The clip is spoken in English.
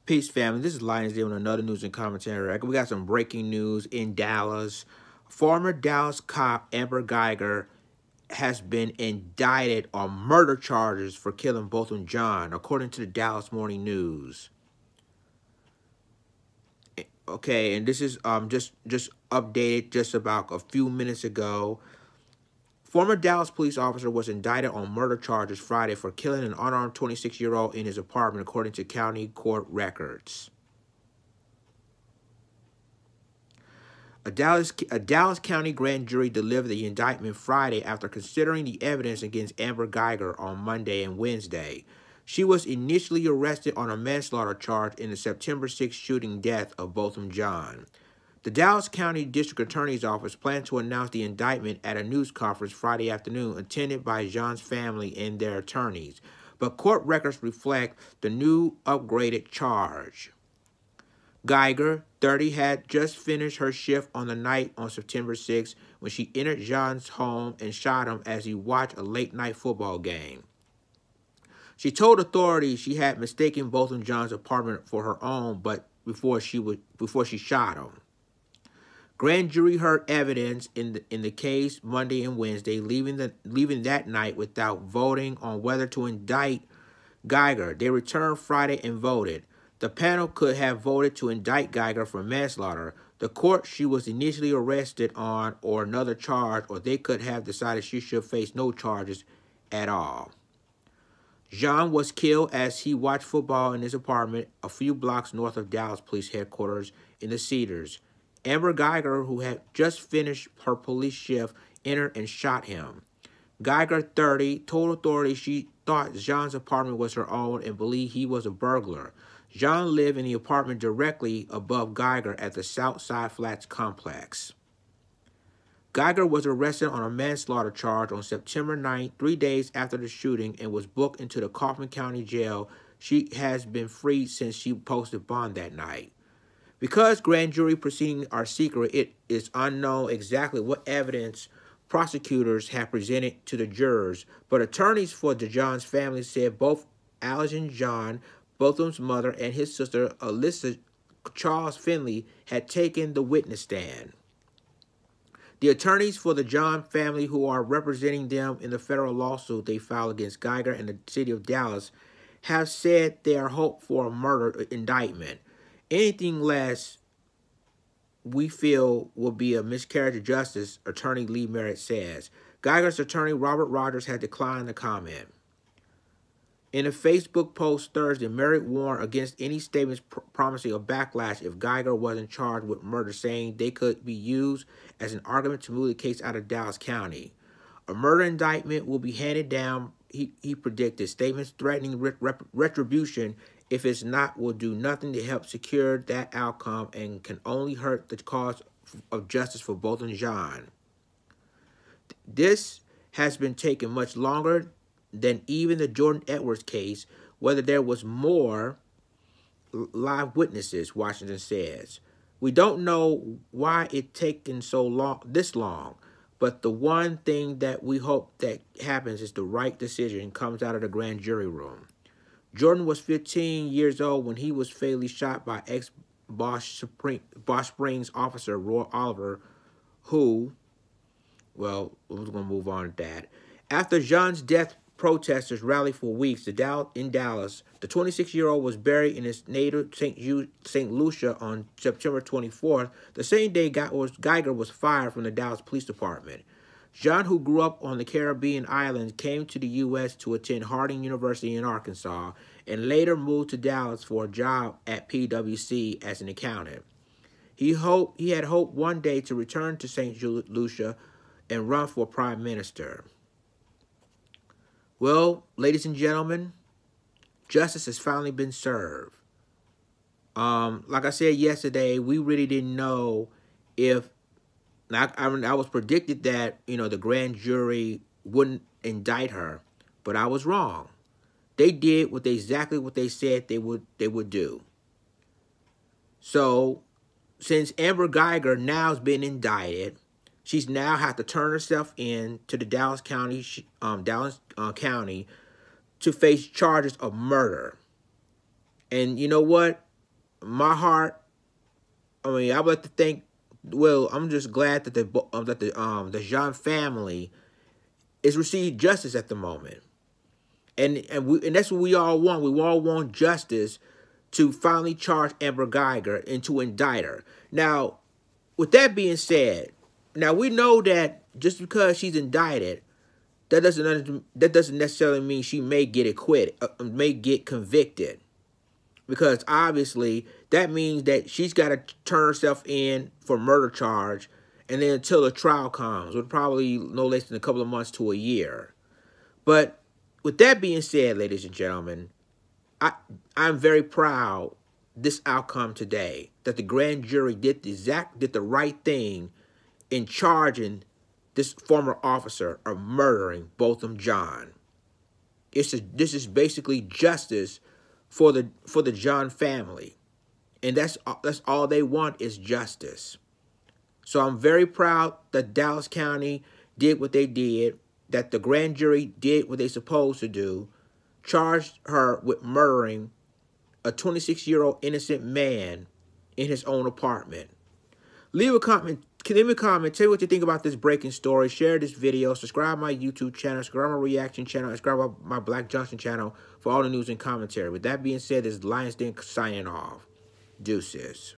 Peace, family. This is Lions Day with another news and commentary. We got some breaking news in Dallas. Former Dallas Cop Amber Guyger has been indicted on murder charges for killing Botham Jean, according to the Dallas Morning News. Okay, and this is just updated just about a few minutes ago. Former Dallas police officer was indicted on murder charges Friday for killing an unarmed 26-year-old in his apartment, according to county court records. A Dallas County grand jury delivered the indictment Friday after considering the evidence against Amber Guyger on Monday and Wednesday. She was initially arrested on a manslaughter charge in the September 6 shooting death of Botham Jean. The Dallas County District Attorney's Office planned to announce the indictment at a news conference Friday afternoon attended by Jean's family and their attorneys, but court records reflect the new upgraded charge. Guyger, 30, had just finished her shift on the night on September 6 when she entered Jean's home and shot him as he watched a late-night football game. She told authorities she had mistaken Botham Jean's apartment for her own, but before she shot him. Grand jury heard evidence in the case Monday and Wednesday, leaving that night without voting on whether to indict Guyger. They returned Friday and voted. The panel could have voted to indict Guyger for manslaughter, the court she was initially arrested on, or another charge, or they could have decided she should face no charges at all. Jean was killed as he watched football in his apartment a few blocks north of Dallas Police Headquarters in the Cedars. Amber Guyger, who had just finished her police shift, entered and shot him. Guyger, 30, told authorities she thought Jean's apartment was her own and believed he was a burglar. Jean lived in the apartment directly above Guyger at the Southside Flats complex. Guyger was arrested on a manslaughter charge on September 9, 3 days after the shooting, and was booked into the Kaufman County Jail. She has been freed since she posted bond that night. Because grand jury proceedings are secret, it is unknown exactly what evidence prosecutors have presented to the jurors, but attorneys for the Jean's family said both Alison Jean, Botham's mother, and his sister, Alyssa Charles Finley, had taken the witness stand. The attorneys for the Jean family, who are representing them in the federal lawsuit they filed against Guyger and the city of Dallas, have said they are hoping for a murder indictment. Anything less, we feel, will be a miscarriage of justice, attorney Lee Merritt says. Guyger's attorney, Robert Rogers, had declined to comment. In a Facebook post Thursday, Merritt warned against any statements promising a backlash if Guyger wasn't charged with murder, saying they could be used as an argument to move the case out of Dallas County. A murder indictment will be handed down, he predicted. Statements threatening retribution, if it's not, will do nothing to help secure that outcome and can only hurt the cause of justice for Botham Jean. This has been taking much longer than even the Jordan Edwards case, whether there was more live witnesses, Washington says. We don't know why it's taken this long, but the one thing that we hope that happens is the right decision comes out of the grand jury room. Jordan was 15 years old when he was fatally shot by ex-Bosch Springs officer Roy Oliver, who, well, we're going to move on to that. After Jean's death, protesters rallied for weeks in Dallas. The 26-year-old was buried in his native St. Lucia on September 24th, the same day Guyger was fired from the Dallas Police Department. Jean, who grew up on the Caribbean islands, came to the U.S. to attend Harding University in Arkansas and later moved to Dallas for a job at PwC as an accountant. He had hoped one day to return to St. Lucia and run for prime minister. Well, ladies and gentlemen, justice has finally been served. Like I said yesterday, we really didn't know if, I was predicted that, the grand jury wouldn't indict her, but I was wrong. They did exactly what they said they would do. So, since Amber Guyger now has been indicted, she's now have to turn herself in to the Dallas County to face charges of murder. And you know what? my heart, I mean, I would like to think. Well, I'm just glad that the Jean family is receiving justice at the moment, and that's what we all want. We all want justice to finally charge Amber Guyger and to indict her. Now, with that being said, now we know that just because she's indicted, that doesn't necessarily mean she may get acquitted, may get convicted, because obviously that means that she's got to turn herself in for murder charge, and then until the trial comes, would probably no less than a couple of months to a year. But with that being said, ladies and gentlemen, I'm very proud this outcome today, that the grand jury did the right thing in charging this former officer of murdering Botham Jean. This is basically justice for the Jean family, and that's all they want is justice. So I'm very proud that Dallas County did what they did, that the grand jury did what they supposed to do, charged her with murdering a 26-year-old innocent man in his own apartment. Leave a comment. Leave me a comment. Tell me what you think about this breaking story. Share this video. Subscribe to my YouTube channel. Subscribe to my reaction channel. Subscribe to my Black Johnson channel for all the news and commentary. With that being said, this is Lions Den signing off. Deuces.